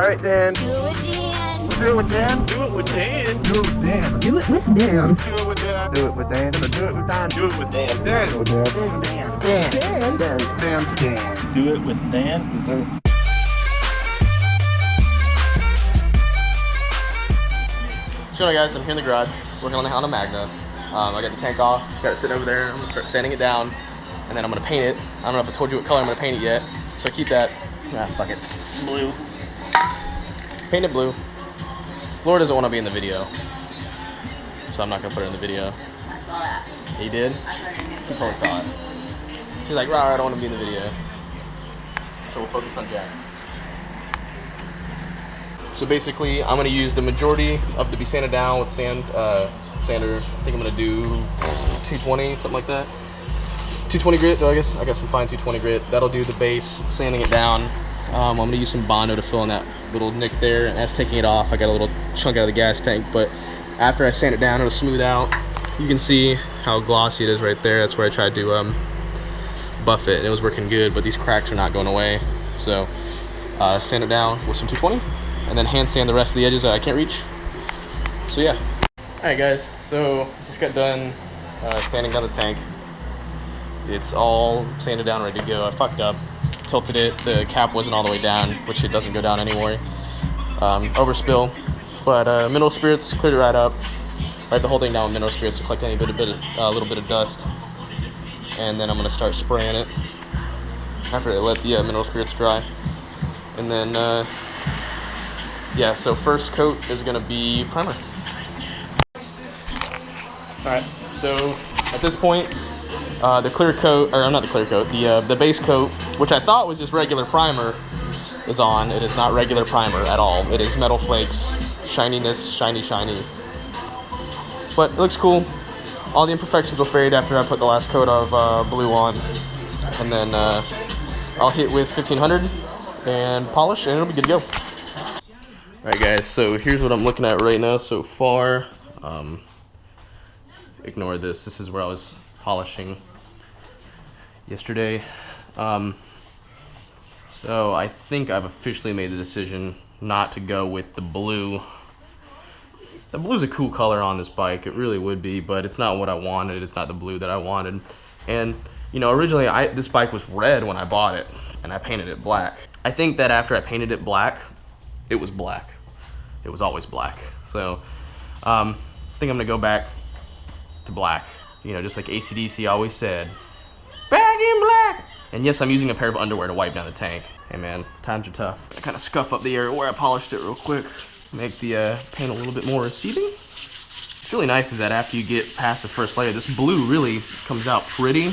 right, Dan. Do it, Dan. Do it with Dan. Do it with Dan. Do it with Dan. Do it with Dan. Do it with Dan. Do it with Dan. Do it with Dan. Do it with Dan. Dan. Do it with Dan. Dan. Dan. Dan's Dan. Do it with Dan. Is there... So guys, I'm here in the garage working on the Magna. I got the tank off, got it sitting over there. I'm gonna start sanding it down, and then I'm gonna paint it. I don't know if I told you what color I'm gonna paint it yet, so I keep that. Fuck it, blue. Paint it blue. Laura doesn't want to be in the video, so I'm not gonna put her in the video. I saw that. He did? She totally saw it. She's like, "Rah, I don't want to be in the video." So we'll focus on Jack. So basically, I'm gonna use the majority of to be sanded down with sander. I think I'm gonna do 220, something like that. 220 grit, though, I got some fine 220 grit. That'll do the base, sanding it down. I'm gonna use some Bondo to fill in that little nick there, and as taking it off, I got a little chunk out of the gas tank, but after I sand it down, it'll smooth out. You can see how glossy it is right there. That's where I tried to buff it, and it was working good, but these cracks are not going away. So sand it down with some 220, and then hand sand the rest of the edges that I can't reach. So yeah. Alright guys, so just got done sanding down the tank. It's all sanded down, ready to go. I fucked up, tilted it, the cap wasn't all the way down, which it doesn't go down anymore. Overspill, but mineral spirits cleared it right up. Right, the whole thing down with mineral spirits to collect any little bit of dust. And then I'm gonna start spraying it after I let the mineral spirits dry. And then, yeah, so first coat is gonna be primer. Alright, so at this point, the clear coat, or not the clear coat, the base coat, which I thought was just regular primer, is on. It is not regular primer at all. It is Metal Flakes, shininess, shiny. But it looks cool. All the imperfections will fade after I put the last coat of blue on. And then I'll hit with 1500 and polish, and it'll be good to go. Alright guys, so here's what I'm looking at right now so far. Ignore this. This is where I was polishing yesterday. So I think I've officially made the decision not to go with the blue. The blue's a cool color on this bike. It really would be, but it's not what I wanted. It's not the blue that I wanted. And you know, originally this bike was red when I bought it, and I painted it black. I think that after I painted it black, it was black. It was always black. So I think I'm gonna go back to black, you know, just like AC/DC always said, back in black. And yes, I'm using a pair of underwear to wipe down the tank. Hey man, times are tough. I kind of scuff up the area where I polished it real quick, make the paint a little bit more receding. What's really nice is that after you get past the first layer, this blue really comes out pretty,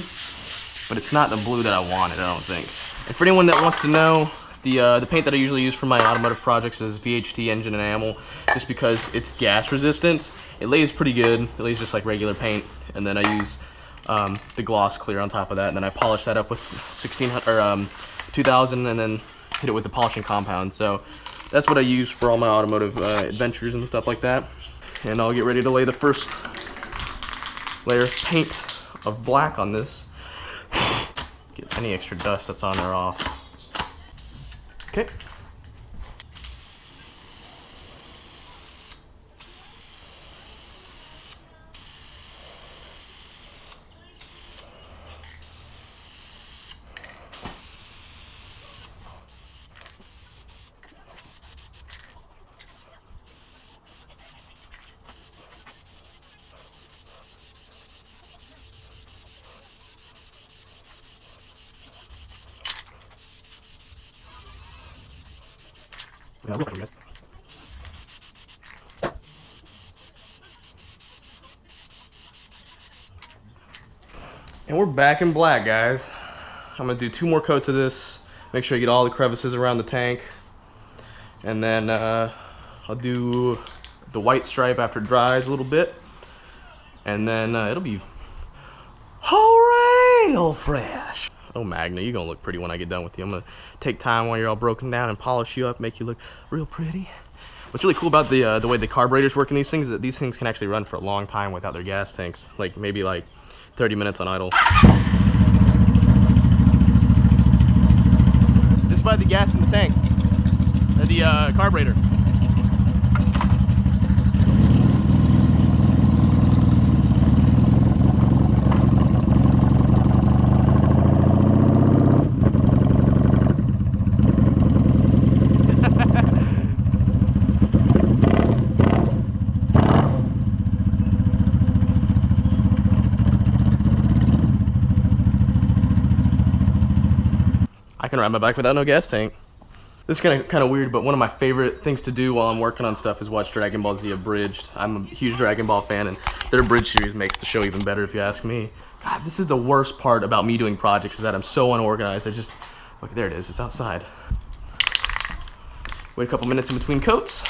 but it's not the blue that I wanted, I don't think. And for anyone that wants to know, the paint that I usually use for my automotive projects is VHT engine enamel, just because it's gas resistant. It lays pretty good. It lays just like regular paint, and then I use the gloss clear on top of that, and then I polish that up with 2000, and then hit it with the polishing compound. So that's what I use for all my automotive adventures and stuff like that. And I'll get ready to lay the first layer of paint of black on this. Get any extra dust that's on there off. Okay. Yeah, real quick, guys. And we're back in black, guys. I'm gonna do 2 more coats of this. Make sure I get all the crevices around the tank, and then I'll do the white stripe after it dries a little bit, and then it'll be real fresh. Oh Magna, you're gonna look pretty when I get done with you. I'm gonna take time while you're all broken down and polish you up, make you look real pretty. What's really cool about the way the carburetors work in these things is that these things can actually run for a long time without their gas tanks, like maybe like 30 minutes on idle. Just by the gas in the tank. the carburetor. I can ride my bike without no gas tank. This is kind of weird, but one of my favorite things to do while I'm working on stuff is watch Dragon Ball Z Abridged. I'm a huge Dragon Ball fan, and their Abridged series makes the show even better if you ask me. God, this is the worst part about me doing projects, is that I'm so unorganized. Look, there it is, it's outside. Wait a couple minutes in between coats.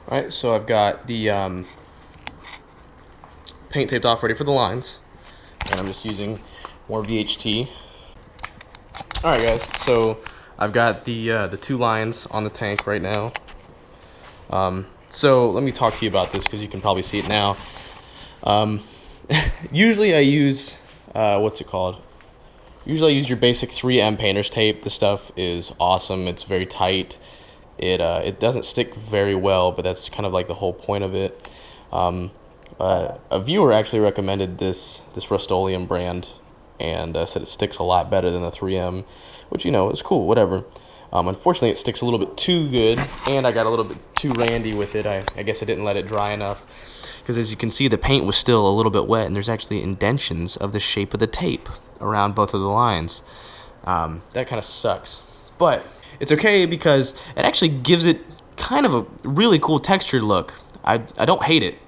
Alright, so I've got the paint taped off ready for the lines, and I'm just using more VHT. Alright guys, so I've got the 2 lines on the tank right now. So let me talk to you about this because you can probably see it now. Usually I use, Usually I use your basic 3M painter's tape. This stuff is awesome, it's very tight. It doesn't stick very well, but that's kind of like the whole point of it. A viewer actually recommended this Rust-Oleum brand and said it sticks a lot better than the 3M, which, you know, is cool, whatever. Unfortunately, it sticks a little bit too good, and I got a little bit too randy with it. I guess I didn't let it dry enough, because as you can see, the paint was still a little bit wet, and there's actually indentions of the shape of the tape around both of the lines. That kind of sucks, but it's okay because it actually gives it kind of a really cool textured look. I don't hate it,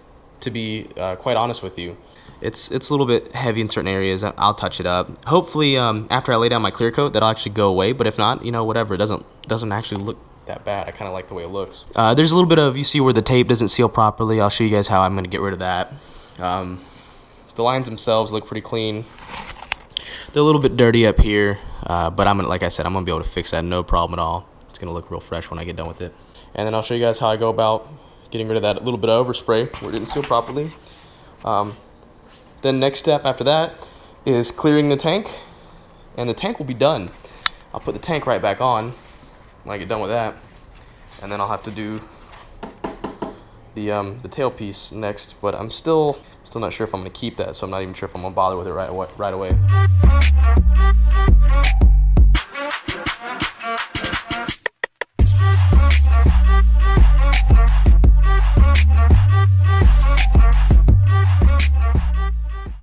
to be quite honest with you. It's a little bit heavy in certain areas. I'll touch it up. Hopefully, after I lay down my clear coat, that'll actually go away. But if not, you know, whatever. It doesn't actually look that bad. I kind of like the way it looks. There's a little bit of, you see where the tape doesn't seal properly. I'll show you guys how I'm going to get rid of that. The lines themselves look pretty clean. They're a little bit dirty up here, but like I said, I'm gonna be able to fix that, no problem at all. It's gonna look real fresh when I get done with it. And then I'll show you guys how I go about getting rid of that little bit of overspray where it didn't seal properly. Then next step after that is clearing the tank, and the tank will be done. I'll put the tank right back on when I get done with that, and then I'll have to do the tailpiece next, but I'm still not sure if I'm gonna keep that, so I'm not even sure if I'm gonna bother with it right away.